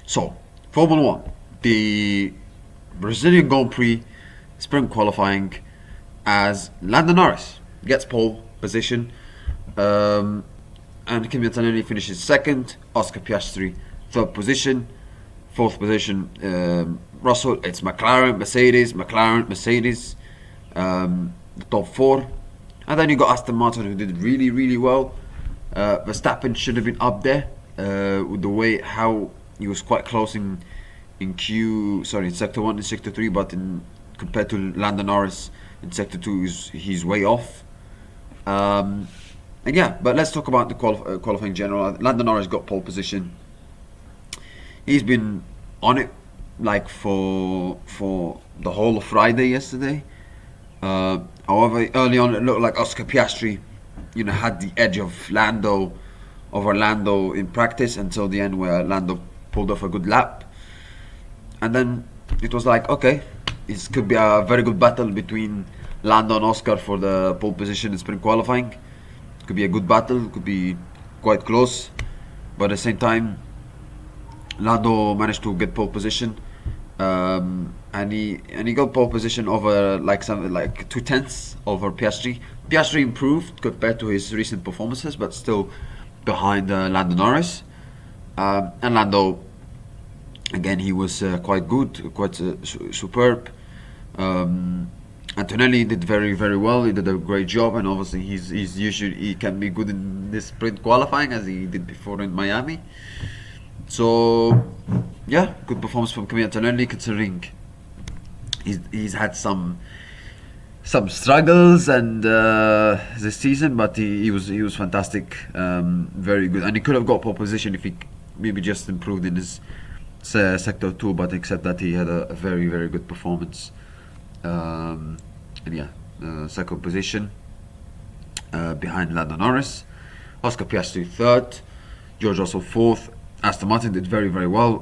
So, Formula One, the Brazilian Grand Prix sprint qualifying, as Lando Norris gets pole position, um, and Kimi Antonelli finishes second. Oscar Piastri third position. Fourth position, Russell. It's McLaren, Mercedes, the top four, and then you got Aston Martin, who did really, really well. Verstappen should have been up there with the way how he was quite close in sector one and sector three, but in compared to Lando Norris in sector two, he's way off. And yeah, but let's talk about the qualifying in general. Lando Norris got pole position. He's been on it like for the whole of Friday yesterday. However, early on it looked like Oscar Piastri, had the edge of Lando over Lando in practice until the end, where Lando pulled off a good lap, and then it was like, okay, this could be a very good battle between Lando and Oscar for the pole position in sprint qualifying. Could be a good battle, could be quite close, but at the same time, Lando managed to get pole position, and he got pole position over like 2/10 over Piastri. Piastri improved compared to his recent performances, but still behind Lando Norris. And Lando, again, he was quite good, quite superb. Antonelli did very, very well. He did a great job, and obviously he can be good in this sprint qualifying as he did before in Miami. So yeah, good performance from Kimi Antonelli, considering he's had some struggles and this season, but he was fantastic, very good, and he could have got pole position if he maybe just improved in his sector two, but except that he had a very, very good performance. And yeah, second position behind Lando Norris. Oscar Piastri third, George Russell fourth. Aston Martin did very, very well.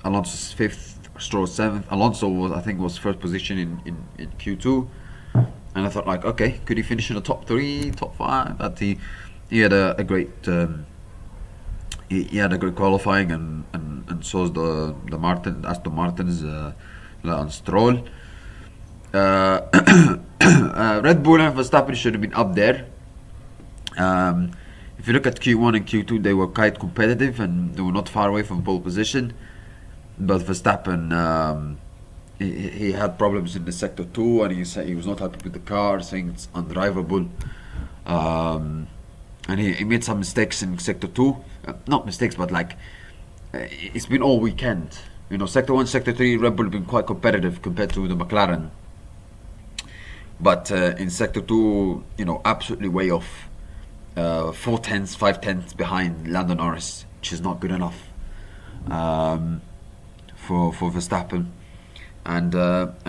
Alonso's fifth, Stroll seventh. Alonso was first position in Q2, and I thought, like, okay, could he finish in the top three, top five? But he had a great he had a great qualifying, and so is the Aston Martin's Lance Stroll. Red Bull and Verstappen should have been up there. If you look at Q1 and Q2, they were quite competitive and they were not far away from pole position. But Verstappen, he had problems in the sector 2, and he said he was not happy with the car, saying it's undrivable. And he made some mistakes in sector 2. Not mistakes, but it's been all weekend. Sector 1, sector 3, Red Bull have been quite competitive compared to the McLaren. But in sector 2, absolutely way off. 4/10, 5/10 behind Lando Norris, which is not good enough for Verstappen, and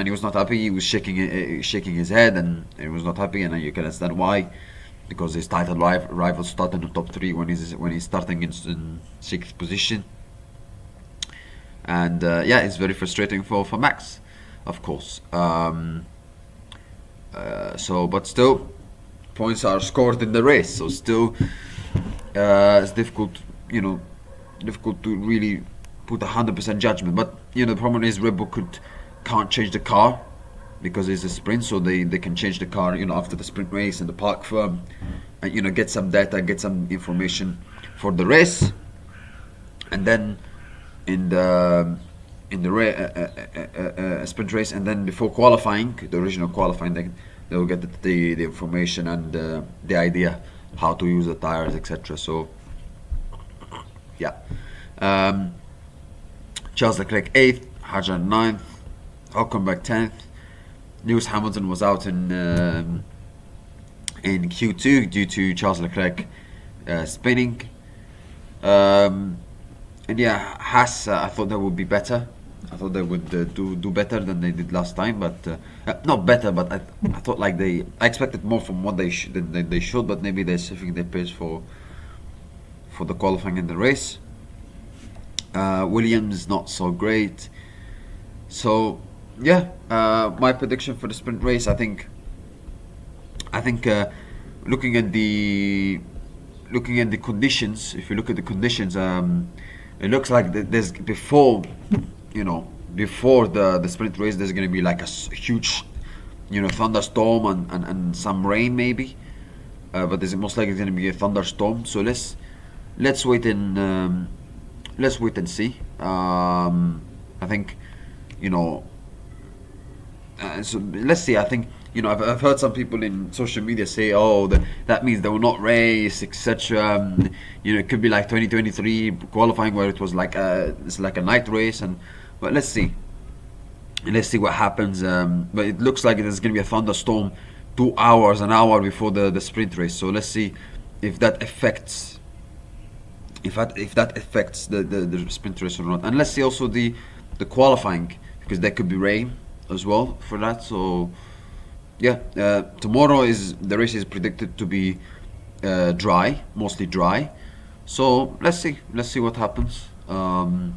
he was not happy. He was shaking his head, and he was not happy, and you can understand why, because his title rival started in the top 3 when he's starting in 6th position, and yeah, it's very frustrating for Max, of course. But still, points are scored in the race, so still it's difficult to really put 100% judgment. But the problem is Red Bull can't change the car because it's a sprint, so they can change the car after the sprint race in the park firm, and get some data, get some information for the race, and then in the sprint race, and then before qualifying, the original qualifying, they will get the information and the idea how to use the tires, etc. So yeah, Charles Leclerc 8th, Hajar 9th, Hülkenberg 10th. Lewis Hamilton was out in Q2 due to Charles Leclerc spinning. And yeah, Haas, I thought they would be better. I thought they would do better than they did last time, but not better. But I thought I expected more from what they should, but maybe they're saving their pace for the qualifying and the race. Williams not so great. So yeah, my prediction for the sprint race, I think looking at the conditions, if you look at the conditions, it looks like there's before, you know, before the sprint race, there's going to be like a huge, thunderstorm and some rain maybe. But there's most likely going to be a thunderstorm. So let's wait and let's wait and see. I think, you know, so let's see. I think, I've heard some people in social media say, "Oh, that means they will not race, etc." It could be like 2023 qualifying where it was like it's like a night race, but let's see. Let's see what happens. But it looks like there's going to be a thunderstorm 2 hours, an hour before the sprint race. So let's see if that affects the sprint race or not. And let's see also the qualifying, because there could be rain as well for that. So yeah, tomorrow the race is predicted to be dry, mostly dry. So let's see what happens. So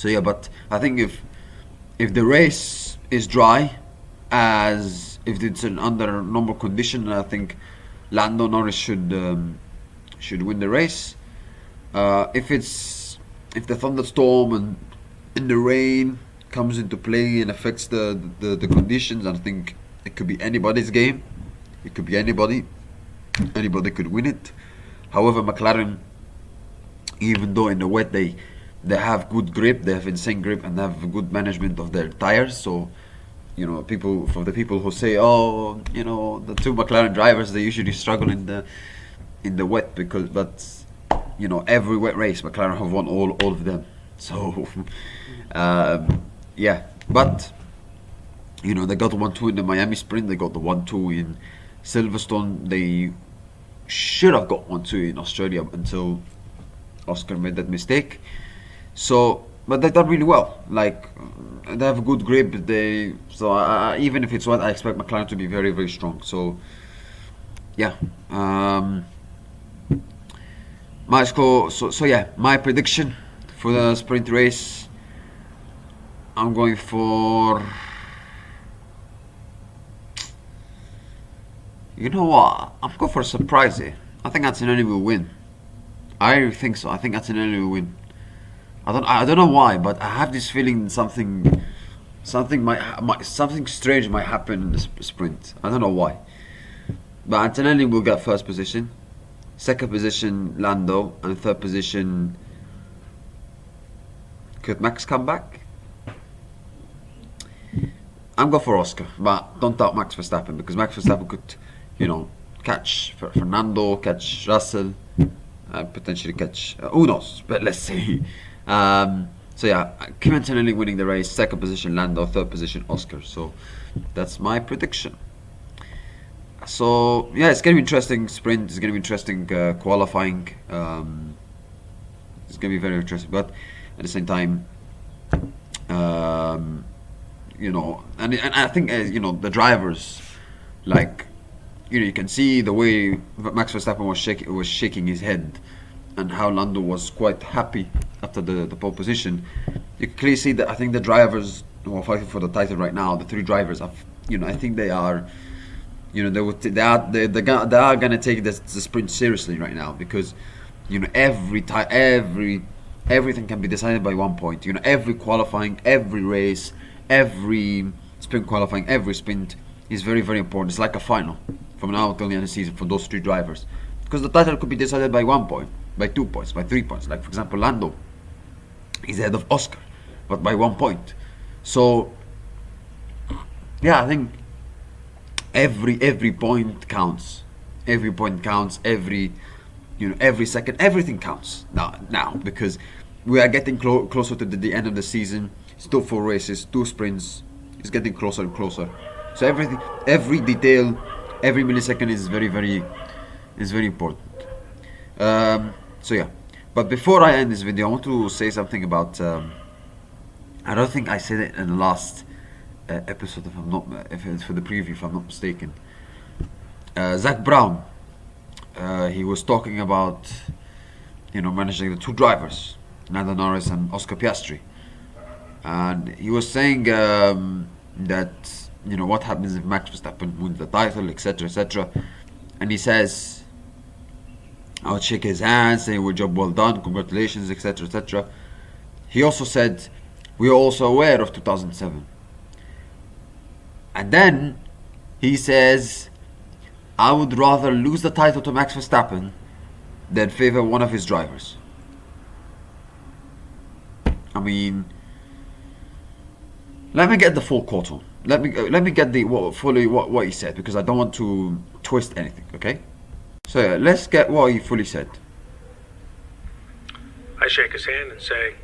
yeah, but I think if the race is dry, as if it's under normal condition, I think Lando Norris should win the race. If the thunderstorm and the rain comes into play and affects the conditions, I think it could be anybody's game. It could be anybody. Anybody could win it. However, McLaren, even though in the wet they have good grip, they have insane grip, and they have good management of their tires. So, the people who say, oh, the two McLaren drivers, they usually struggle in the wet, but every wet race McLaren have won all of them. So yeah, but they got 1-2 in the Miami sprint, they got the 1-2 in Silverstone, they should have got 1-2 in Australia until Oscar made that mistake. So, but they done really well. Like, they have a good grip. Even if it's wet, I expect McLaren to be very, very strong. So, yeah. My score. So yeah, my prediction for the sprint race, I'm going for. You know what? I'm going for a surprise here. I think Antonelli will win. I think so. I think Antonelli will win. I don't know why, but I have this feeling something strange might happen in the sprint. I don't know why. But Antonelli will get first position, second position Lando, and third position. Could Max come back? I'm going for Oscar, but don't doubt Max Verstappen, because Max Verstappen could, catch Fernando, catch Russell, potentially catch. Who knows? But let's see. So yeah, Kim Antonelli winning the race, second position Lando, third position Oscar. So that's my prediction. So yeah, it's gonna be interesting sprint. It's gonna be interesting qualifying. It's gonna be very interesting, but at the same time, and I think the drivers, like, you can see the way Max Verstappen was shaking his head, and how Lando was quite happy after the pole position. You can clearly see that I think the drivers who are fighting for the title right now, the three drivers, I think they are, they are gonna take the sprint seriously right now, because everything can be decided by 1 point. Every qualifying, every race, every sprint qualifying, every sprint is very, very important. It's like a final from now until the end of the season for those three drivers, because the title could be decided by 1 point, by 2 points, by 3 points. Like, for example, Lando is ahead of Oscar, but by 1 point. So yeah, I think every point counts. Every point counts. Every second, everything counts now, because we are getting closer to the end of the season. Still 4 races, 2 sprints. It's getting closer and closer. So every detail, every millisecond is very, very important. So yeah, but before I end this video, I want to say something about. I don't think I said it in the last episode, if it's for the preview, if I'm not mistaken. Zach Brown, he was talking about, managing the 2 drivers, Lando Norris and Oscar Piastri, and he was saying that what happens if Max Verstappen wins the title, etc., etc. And he says, I would shake his hand, say, "Well, job well done, congratulations, etc., etc." He also said, "We are also aware of 2007." And then he says, "I would rather lose the title to Max Verstappen than favor one of his drivers." I mean, let me get the full quote on. Let me get the what he said, because I don't want to twist anything. Okay, so yeah, let's get what he fully said. I shake his hand and say,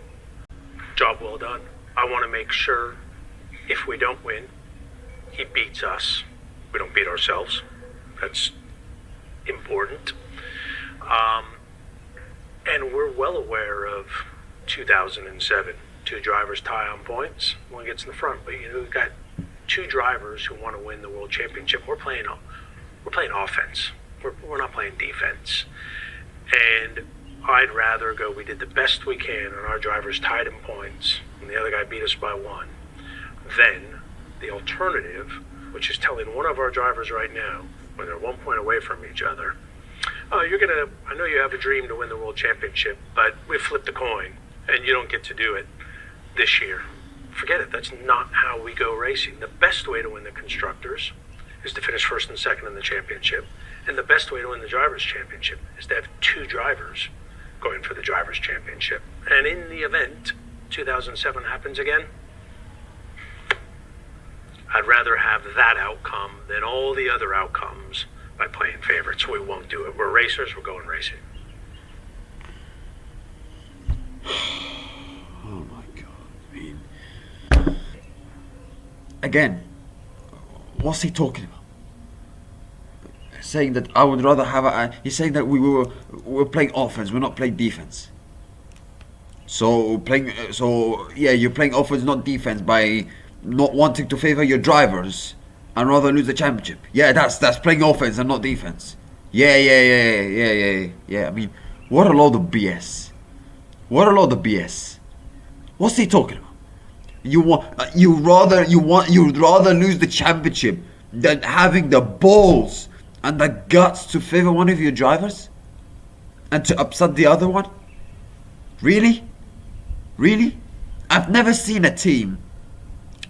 "Job well done. I want to make sure if we don't win, he beats us. We don't beat ourselves. That's important. And we're well aware of 2007. 2 drivers tie on points. One gets in the front, but we've got 2 drivers who want to win the world championship. We're playing offense. We're not playing defense. And I'd rather go, we did the best we can and our drivers tied in points and the other guy beat us by 1, than the alternative, which is telling one of our drivers right now, when they're 1 point away from each other, oh, I know you have a dream to win the world championship, but we flipped a coin and you don't get to do it this year. Forget it. That's not how we go racing. The best way to win the constructors is to finish first and second in the championship. And the best way to win the drivers' championship is to have 2 drivers going for the drivers' championship. And in the event 2007 happens again, I'd rather have that outcome than all the other outcomes by playing favorites. We won't do it. We're racers. We're going racing. Oh my God! I mean, again, what's he talking about? Saying that I would rather have he's saying that we're playing offense, we're not playing defense. So you're playing offense, not defense, by not wanting to favor your drivers and rather lose the championship. Yeah, that's playing offense and not defense. Yeah. I mean, what a load of BS. What a load of BS. What's he talking about? You'd rather lose the championship than having the balls and the guts to favor one of your drivers and to upset the other one? Really? I've never seen a team,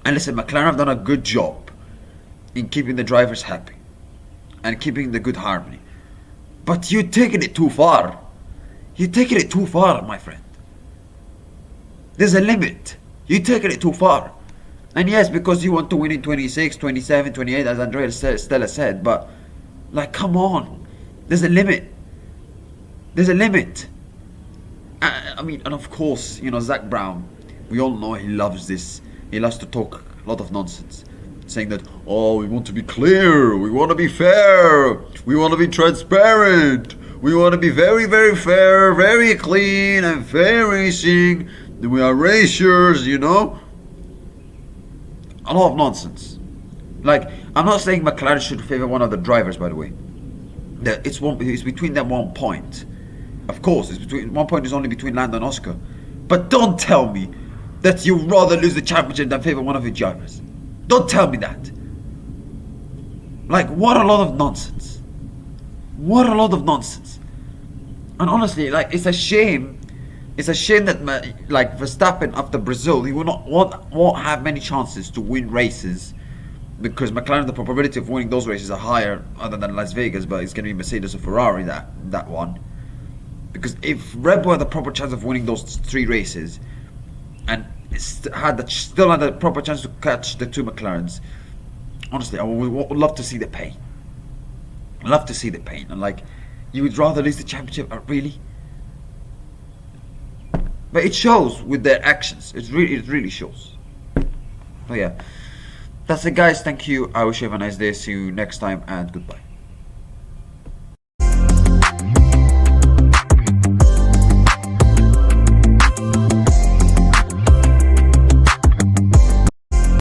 and listen, McLaren have done a good job in keeping the drivers happy and keeping the good harmony, but you're taking it too far. You're taking it too far, my friend. There's a limit. You're taking it too far. And yes, because you want to win in 26, 27, 28, as Andrea Stella said, but like, come on. There's a limit. I mean, and of course, Zach Brown, we all know he loves this. He loves to talk a lot of nonsense, saying that, oh, we want to be clear, we want to be fair, we want to be transparent, we want to be very, very fair, very clean and fair racing, we are racers, A lot of nonsense. Like, I'm not saying McLaren should favor one of the drivers, by the way. It's between them 1 point. Of course, 1 point is only between Lando and Oscar. But don't tell me that you'd rather lose the championship than favor one of your drivers. Don't tell me that. Like, what a lot of nonsense. What a lot of nonsense. And honestly, like, it's a shame. It's a shame that, like, Verstappen after Brazil, he won't have many chances to win races, because McLaren, the probability of winning those races are higher, other than Las Vegas, but it's going to be Mercedes or Ferrari that one. Because if Red Bull had the proper chance of winning those 3 races, and still had the proper chance to catch the 2 McLarens, honestly, I would love to see the pain. I'd love to see the pain. And like, you would rather lose the championship? Really? But it shows with their actions. It really shows. But yeah, that's it, guys. Thank you. I wish you have a nice day. See you next time, and goodbye.